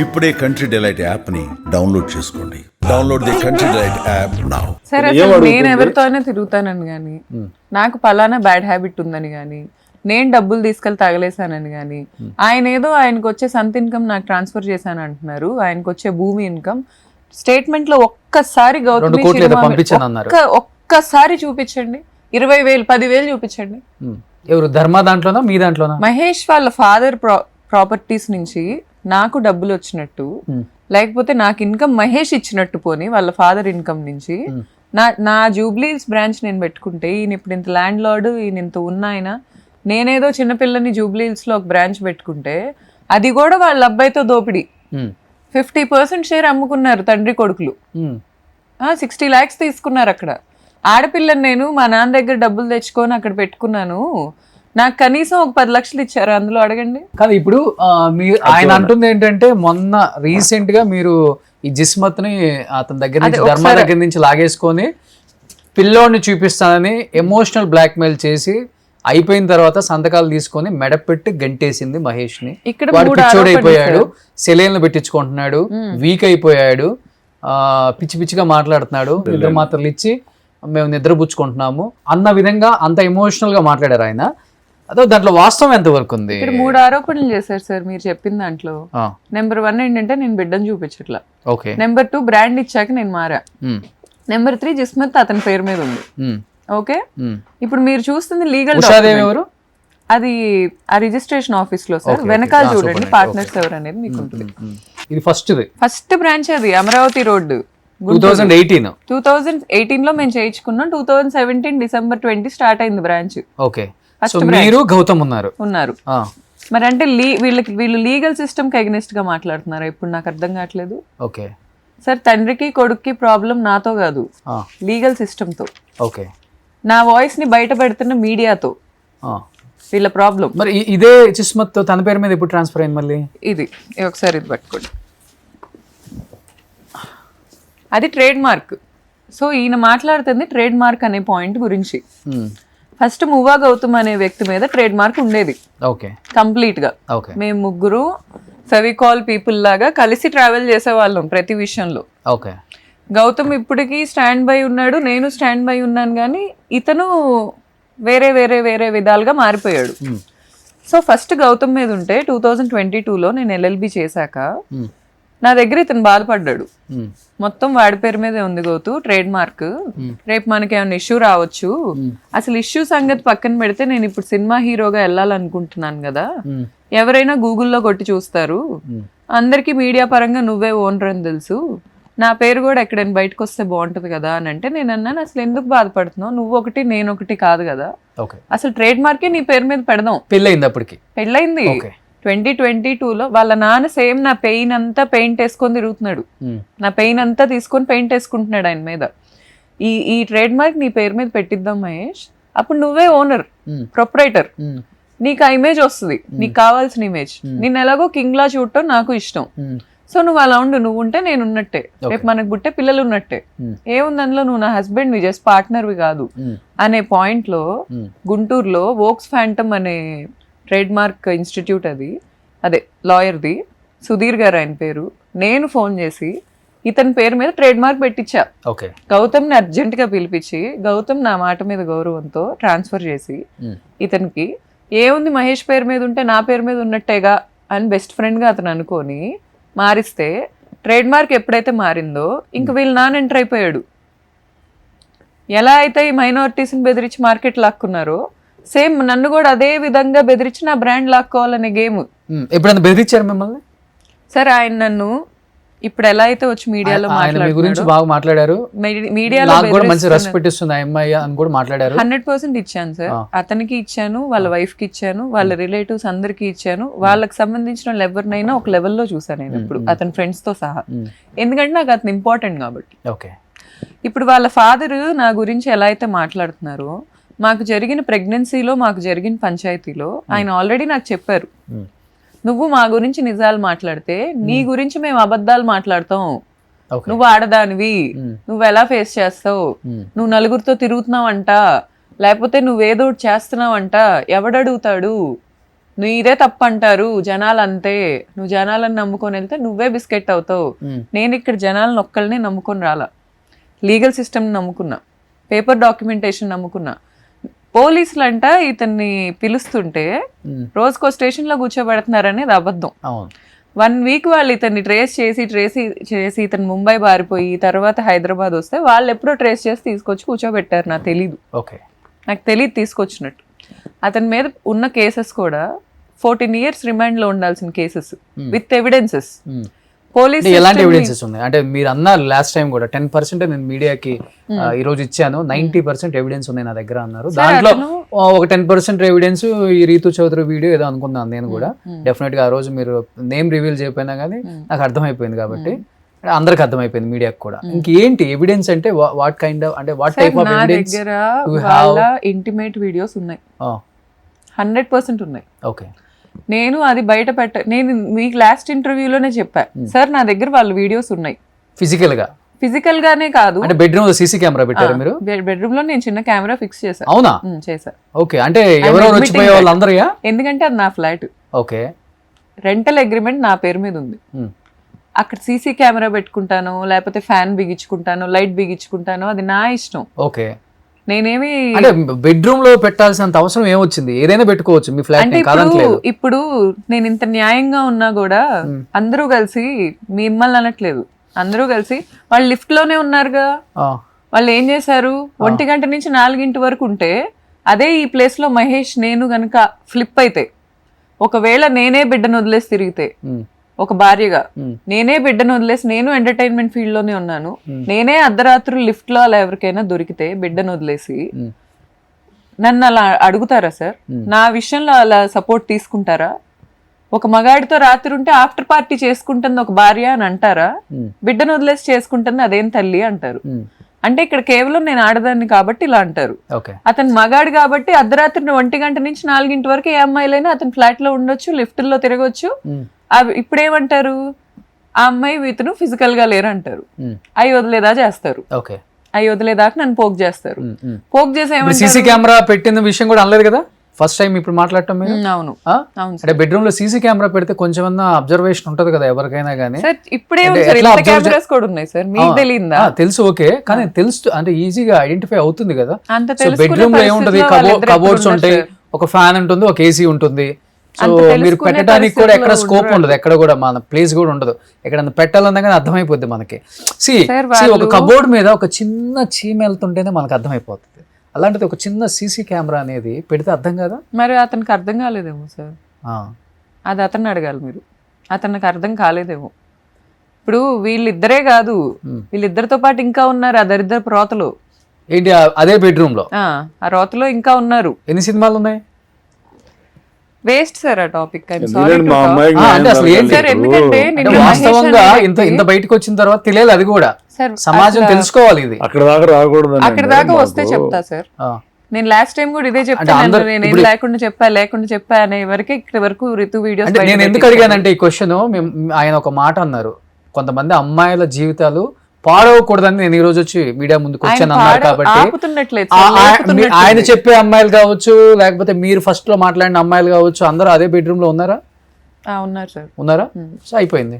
ఇప్పుడే country delight app ని download చేసుకోండి. Download the country delight app now. సరే అసలు నేను ఎవరితో అయినా తిరుగుతానని కానీ, నాకు పలానా బ్యాడ్ హ్యాబిట్ ఉందని కానీ, నేను డబ్బులు తీసుకెళ్లి తగలేసానని కానీ, ఆయన ఏదో ఆయనకు వచ్చే సంత్ ఇన్కమ్ నాకు ట్రాన్స్ఫర్ చేశాను అంటున్నారు, ఆయనకు వచ్చే భూమి ఇన్కమ్ స్టేట్మెంట్ లో ఒక్కసారి గౌతమి ఒక్కసారి చూపించండి. 20,000 10,000 చూపించండి. ఎవరు ధర్మ దాంట్లోనా మీ దాంట్లోనా? మహేష్ వాళ్ళ ఫాదర్ ప్రాపర్టీస్ నుంచి నాకు డబ్బులు వచ్చినట్టు, లేకపోతే నాకు ఇన్కమ్ మహేష్ ఇచ్చినట్టు, పోని వాళ్ళ ఫాదర్ ఇన్కమ్ నుంచి నా జూబ్లీస్ బ్రాంచ్ నేను పెట్టుకుంటే, ఈయన ఇప్పుడు ఇంత ల్యాండ్ లార్డ్, ఈయన ఇంత ఆయన, నేనేదో చిన్నపిల్లని జూబ్లీస్ లో ఒక బ్రాంచ్ పెట్టుకుంటే అది కూడా వాళ్ళ అబ్బాయితో దోపిడీ. 50% షేర్ అమ్ముకున్నారు తండ్రి కొడుకులు. 60 lakhs తీసుకున్నారు అక్కడ. ఆడపిల్లని నేను మా నాన్న దగ్గర డబ్బులు తెచ్చుకొని అక్కడ పెట్టుకున్నాను, నాకు కనీసం ఒక 10 లక్షలు ఇచ్చారు, అందులో అడగండి. కానీ ఇప్పుడు మీరు ఆయన అంటుంది ఏంటంటే, మొన్న రీసెంట్ గా మీరు ఈ జిస్మత్ ని అతని దగ్గర నుంచి, ధర్మ దగ్గర నుంచి లాగేసుకొని పిల్లోడిని చూపిస్తానని ఎమోషనల్ బ్లాక్ మెయిల్ చేసి అయిపోయిన తర్వాత సంతకాలు తీసుకొని మెడపెట్టి గంటేసింది మహేష్ ని. వాడు పిచ్చోడు అయిపోయాడు, సెలైన్లు పెట్టించుకుంటున్నాడు, వీక్ అయిపోయాడు, పిచ్చి పిచ్చిగా మాట్లాడుతున్నాడు, నిద్ర మాత్రలు ఇచ్చి మేము నిద్రపుచ్చుకుంటున్నాము అన్న విధంగా అంత ఎమోషనల్ గా మాట్లాడారు ఆయన. అదో దాంట్లో వాస్తవం ఎంత వరకు ఉంది? ఇక్కడ 3 ఆరోపణలు చేశారు సార్ మీరు చెప్పిన దాంట్లో. నెంబర్ 1 ఏంటంటే నేను బిడ్డను చూపించట్లా. నెంబర్ 2 బ్రాండ్ ఇచ్చాక నేను మారా. నెంబర్ 3 జిస్మత్ అతని పేరు మీద ఉంది. ఓకే, ఇప్పుడు మీరు చూస్తుంది లీగల్ ఎవరు? అది ఆ రిజిస్ట్రేషన్ ఆఫీస్ లో సార్, వెనకాల చూడండి పార్ట్నర్స్ ఎవరు అనేది మీకు ఉంటుంది. ఇది ఫస్ట్ బ్రాంచ్ అది అమరావతి రోడ్డు. 2018 లో మేము చేయించుకున్నాం. 2017 December 20 స్టార్ట్ అయింది బ్రాంచ్. ఓకే, మీరు గౌతమ్ ఉన్నారు. మరి అంటే వీళ్ళు లీగల్ సిస్టమ్ కి అగెనిస్ట్ గా మాట్లాడుతున్నారు. ఇప్పుడు నాకు అర్థం కావట్లేదు. ఓకే సార్, తండ్రికి కొడుక్కి ప్రాబ్లం నాతో కాదు, లీగల్ సిస్టమ్ తో. ఓకే, నా వాయిస్ ని బయట పెడుతున్న మీడియాతో వీళ్ళ ప్రాబ్లం. మరి ఇదే జిస్మత్ తన పేరు మీద ఇప్పుడు ట్రాన్స్ఫర్ అయింది మళ్ళీ. ఇది ఒకసారి ఇది పట్టుకోండి, అది ట్రేడ్ మార్క్. సో ఈయన మాట్లాడుతుంది ట్రేడ్ మార్క్ అనే పాయింట్ గురించి. ఫస్ట్ మువ్వా గౌతమ్ అనే వ్యక్తి మీద ట్రేడ్ మార్క్ ఉండేది కంప్లీట్ గా. మేము ముగ్గురు ఫెవికాల్ పీపుల్ లాగా కలిసి ట్రావెల్ చేసేవాళ్ళం ప్రతి విషయంలో. గౌతమ్ ఇప్పటికీ స్టాండ్ బై ఉన్నాడు, నేను స్టాండ్ బై ఉన్నాను, కానీ ఇతను వేరే వేరే వేరే విధాలుగా మారిపోయాడు. సో ఫస్ట్ గౌతమ్ మీద ఉంటే 2022లో నేను LLB చేశాక నా దగ్గర ఇతను బాధపడ్డాడు. మొత్తం వాడి పేరు మీదే ఉంది గౌతు ట్రేడ్ మార్క్, రేపు మనకి ఏమైనా ఇష్యూ రావచ్చు, అసలు ఇష్యూ సంగతి పక్కన పెడితే నేను ఇప్పుడు సినిమా హీరోగా వెళ్ళాలనుకుంటున్నాను కదా, ఎవరైనా గూగుల్లో కొట్టి చూస్తారు, అందరికి మీడియా పరంగా నువ్వే ఓనర్ అని తెలుసు, నా పేరు కూడా ఎక్కడైనా బయటకు వస్తే బాగుంటది కదా అని అంటే, నేను అన్నాను అసలు ఎందుకు బాధపడుతున్నావు, నువ్వు ఒకటి నేను ఒకటి కాదు కదా, అసలు ట్రేడ్ మార్కే నీ పేరు మీద పెడదాం. పెళ్ళయింది 2022లో. వాళ్ళ నాన్న సేమ్ నా పెయిన్ అంతా పెయింట్ వేసుకొని తిరుగుతున్నాడు, నా పెయిన్ అంతా తీసుకొని పెయింట్ వేసుకుంటున్నాడు ఆయన మీద. ఈ ట్రేడ్ మార్క్ నీ పేరు మీద పెట్టిద్దాం మహేష్, అప్పుడు నువ్వే ఓనర్, ప్రొపరేటర్, నీకు ఆ ఇమేజ్ వస్తుంది, నీకు కావాల్సిన ఇమేజ్. నేను ఎలాగో కింగ్ లా చూడటం నాకు ఇష్టం, సో నువ్వు అలా ఉండు, నువ్వు ఉంటే నేను ఉన్నట్టే, రేపు మనకు పుట్టే పిల్లలు ఉన్నట్టే, ఏముంది అందులో, నువ్వు నా హస్బెండ్ వి జస్ట్ పార్ట్నర్వి కాదు అనే పాయింట్ లో గుంటూరులో వోక్స్ ఫ్యాంటమ్ అనే ట్రేడ్ మార్క్ ఇన్స్టిట్యూట్ అదే లాయర్ది, సుధీర్ గారు ఆయన పేరు, నేను ఫోన్ చేసి ఇతని పేరు మీద ట్రేడ్ మార్క్ పెట్టించా. గౌతమ్ని అర్జెంట్ గా పిలిపించి, గౌతమ్ నా మాట మీద గౌరవంతో ట్రాన్స్ఫర్ చేసి ఇతనికి ఏముంది మహేష్ పేరు మీద ఉంటే నా పేరు మీద ఉన్నట్టేగా అని బెస్ట్ ఫ్రెండ్ గా అతను అనుకొని మారిస్తే, ట్రేడ్ మార్క్ ఎప్పుడైతే మారిందో ఇంక వీళ్ళు నాన్న ఎంటర్ అయిపోయాడు. ఎలా అయితే ఈ మైనారిటీస్ని బెదిరించి మార్కెట్ లాక్కున్నారో, సేమ్ నన్ను కూడా అదే విధంగా బెదిరించి నా బ్రాండ్ లాక్కోవాలనే గేమ్. ఎప్పుడైనా బెదిరించారు మిమ్మల్ని? సరే, ఆయన నన్ను ఇప్పుడు ఎలా అయితే వచ్చి మీడియాలో మాట్లాడారు, మీడియాలో 100% ఇచ్చాను సార్. అతనికి ఇచ్చాను, వాళ్ళ వైఫ్ కి ఇచ్చాను, వాళ్ళ రిలేటివ్స్ అందరికి ఇచ్చాను, వాళ్ళకి సంబంధించిన ఎవరినైనా ఒక లెవెల్లో చూసాను నేను ఇప్పుడు, అతని ఫ్రెండ్స్ తో సహా, ఎందుకంటే నాకు అతను ఇంపార్టెంట్ కాబట్టి. ఇప్పుడు వాళ్ళ ఫాదర్ నా గురించి ఎలా అయితే మాట్లాడుతున్నారో, మాకు జరిగిన ప్రెగ్నెన్సీలో మాకు జరిగిన పంచాయతీలో ఆయన ఆల్రెడీ నాకు చెప్పారు, నువ్వు మా గురించి నిజాలు మాట్లాడితే నీ గురించి మేము అబద్ధాలు మాట్లాడతాం, నువ్వు ఆడదానివి, నువ్వు ఎలా ఫేస్ చేస్తావు, నువ్వు నలుగురితో తిరుగుతున్నావంట, లేకపోతే నువ్వేదో చేస్తున్నావంట, ఎవడడుగుతాడు, నువ్వు ఇదే తప్పు అంటారు జనాలు, అంతే నువ్వు జనాలను నమ్ముకొని వెళ్తే నువ్వే బిస్కెట్ అవుతావు. నేను ఇక్కడ జనాలను ఒక్కళ్ళని నమ్ముకొని రాలా, లీగల్ సిస్టమ్ నమ్ముకున్నా, పేపర్ డాక్యుమెంటేషన్ నమ్ముకున్నా. పోలీసులు అంట ఇతన్ని పిలుస్తుంటే రోజుకో స్టేషన్ లో కూర్చోబెడుతున్నారనేది అబద్ధం. 1 వీక్ వాళ్ళు ఇతన్ని ట్రేస్ చేసి ఇతను ముంబై పారిపోయి తర్వాత హైదరాబాద్ వస్తే వాళ్ళు ఎప్పుడో ట్రేస్ చేసి తీసుకొచ్చి కూర్చోబెట్టారు. నాకు తెలీదు, నాకు తెలియదు తీసుకొచ్చినట్టు. అతని మీద ఉన్న కేసెస్ కూడా 14 years రిమాండ్ లో ఉండాల్సిన కేసెస్ విత్ ఎవిడెన్సెస్. పోలీస్ ఎలాంటి ఎవిడెన్సెస్ ఉన్నాయి అంటే మీరు అన్నారు లాస్ట్ టైం కూడా 10% నేను మీడియాకి ఈ రోజు ఇచ్చాను, 90% ఎవిడెన్స్ ఉన్నాయి నా దగ్గర అన్నారు. దాంట్లో ఒక 10% ఎవిడెన్స్ ఈ రీతు చౌదరి వీడియో ఏదో అనుకున్నాను నేను కూడా. డెఫినెట్ గా ఆ రోజు మీరు నేమ్ రివీల్ చేయకపోయినా కానీ నాకు అర్థమైపోయింది కాబట్టి అందరికి అర్థమైపోయింది మీడియాకి కూడా. ఇంకేంటి ఎవిడెన్స్ అంటే వాట్ కైండ్ ఆఫ్ అంటే what type of evidence? Intimate videos ఉన్నాయి, 100% ఉన్నాయి. ఓకే, నేను అది బయట నేను మీకు లాస్ట్ ఇంటర్వ్యూలోనే చెప్పా సార్ నా దగ్గర వాళ్ళ వీడియోస్ ఉన్నాయి. ఫిజికల్ గానే కాదు, అంటే బెడ్రూమ్ లో సీసీ కెమెరా పెట్టారు మీరు? బెడ్రూమ్ లో నేను చిన్న కెమెరా ఫిక్స్ చేశాను. అవునా? చేశా. ఓకే, అంటే ఎవరెవరు వచ్చిపోయే వాళ్ళందరూ? ఎందుకంటే అది నా ఫ్లాట్. ఓకే, రెంటల్ అగ్రిమెంట్ నా పేరు మీద ఉంది. అక్కడ సీసీ కెమెరా పెట్టుకుంటాను, లేకపోతే ఫ్యాన్ బిగించుకుంటాను, లైట్ బిగించుకుంటాను, అది నా ఇష్టం. ఓకే, నేనేమి అంటే బెడ్రూమ్ లో పెట్టాల్సినంత అవసరం ఏమొచ్చింది? ఏదైనా పెట్టుకోవచ్చు మీ ఫ్లాట్. ఇప్పుడు నేను ఇంత న్యాయంగా ఉన్నా కూడా అందరూ కలిసి మిమ్మల్ని అనట్లేదు, అందరూ కలిసి వాళ్ళు లిఫ్ట్ లోనే ఉన్నారుగా. వాళ్ళు ఏం చేశారు, 1 గంట నుంచి 4 గంటల వరకు ఉంటే అదే ఈ ప్లేస్ లో మహేష్ నేను గనక ఫ్లిప్ అయితే, ఒకవేళ నేనే బిడ్డను వదిలేసి తిరిగితే, ఒక భార్యగా నేనే బిడ్డను వదిలేసి, నేను ఎంటర్టైన్మెంట్ ఫీల్డ్ లోనే ఉన్నాను, నేనే అర్ధరాత్రులు లిఫ్ట్ లో అలా ఎవరికైనా దొరికితే బిడ్డను వదిలేసి నన్ను అలా అడుగుతారా సార్? నా విషయంలో అలా సపోర్ట్ తీసుకుంటారా? ఒక మగాడితో రాత్రి ఉంటే ఆఫ్టర్ పార్టీ చేసుకుంటుంది ఒక భార్య అని అంటారా? బిడ్డను వదిలేసి చేసుకుంటుంది అదేం తల్లి అంటారు. అంటే ఇక్కడ కేవలం నేను ఆడదాన్ని కాబట్టి ఇలా అంటారు. అతను మగాడు కాబట్టి అర్ధరాత్రి 1 గంట నుంచి 4 గంటల వరకు ఏ అమ్మాయిలైనా అతను ఫ్లాట్ లో ఉండొచ్చు, లిఫ్ట్ లో తిరగొచ్చు. ఇప్పుడేమంటారు, ఆ అమ్మాయి ఇతను ఫిజికల్ గా లేరు అంటారు. అవి వదిలేదా చేస్తారు, అవి వదిలేదాకా నన్ను పోక్ చేస్తారు. పోక్ చేసే సీసీ కెమెరా పెట్టిన విషయం కూడా అనలేదు కదా ఫస్ట్ టైం ఇప్పుడు మాట్లాడటం మీరు? అవును, అంటే బెడ్రూమ్ లో సీసీ కెమెరా పెడితే కొంచెం అబ్జర్వేషన్ ఉంటది కదా ఎవరికైనా కానీ. తెలుసు, ఓకే, కానీ తెలుసు అంటే ఈజీగా ఐడెంటిఫై అవుతుంది కదా. బెడ్రూమ్ లో ఏముంటది, కబోర్డ్స్ ఉంటాయి, ఒక ఫ్యాన్ ఉంటుంది, ఒక ఏసీ ఉంటుంది. సో మీరు పెట్టడానికి కూడా ఎక్కడ స్కోప్ ఉండదు, ఎక్కడ కూడా మన ప్లేస్ కూడా ఉండదు. ఎక్కడ పెట్టాలన్నా కానీ అర్థమైపోద్ది మనకి. ఒక కబోర్డ్ మీద ఒక చిన్న చీమ వెళ్తుంటేనే మనకు అర్థమైపోతుంది. అలాంటిది ఒక చిన్న సీసీ కెమెరా అనేది పెడితే అర్థం కదా. మరి అతనికి అర్థం కాలేదేమో సార్, అది అతన్ని అడగాలి మీరు. అతనికి అర్థం కాలేదేమో. ఇప్పుడు వీళ్ళిద్దరే కాదు, వీళ్ళిద్దరితో పాటు ఇంకా ఉన్నారు ఆ దరిద్ర రోతలు. ఏంటి అదే బెడ్రూమ్ లో? ఆ రోతలో ఇంకా ఉన్నారు. ఎన్ని సినిమాలు ఉన్నాయి? వేస్ట్ సార్ ఆ టాపిక్. వాస్తవంగా ఇంత బయటకు వచ్చిన తర్వాత తెలియాలి, అది కూడా సమాజం తెలుసుకోవాలి. ఇది అక్కడ దాకా రాకూడదు. అక్కడ దాకా వస్తే చెప్తా సార్. నేను లాస్ట్ టైం కూడా ఇదే చెప్తాను, నేను లేకుండా చెప్పా అనే వరకు ఇక్కడ వరకు రితు వీడియోస్. నేను ఎందుకు అడిగానంటే ఈ క్వశ్చన్, ఆయన ఒక మాట అన్నారు, కొంతమంది అమ్మాయిల జీవితాలు పాడవకూడదని నేను ఈ రోజు వచ్చి మీడియా ముందుకు వచ్చాను అన్నారు. కాబట్టి ఆయన చెప్పే అమ్మాయిలు కావచ్చు, లేకపోతే మీరు ఫస్ట్ లో మాట్లాడిన అమ్మాయిలు కావచ్చు, అందరూ అదే బెడ్రూమ్ లో ఉన్నారా? ఉన్నారు సార్. ఉన్నారా? సో అయిపోయింది.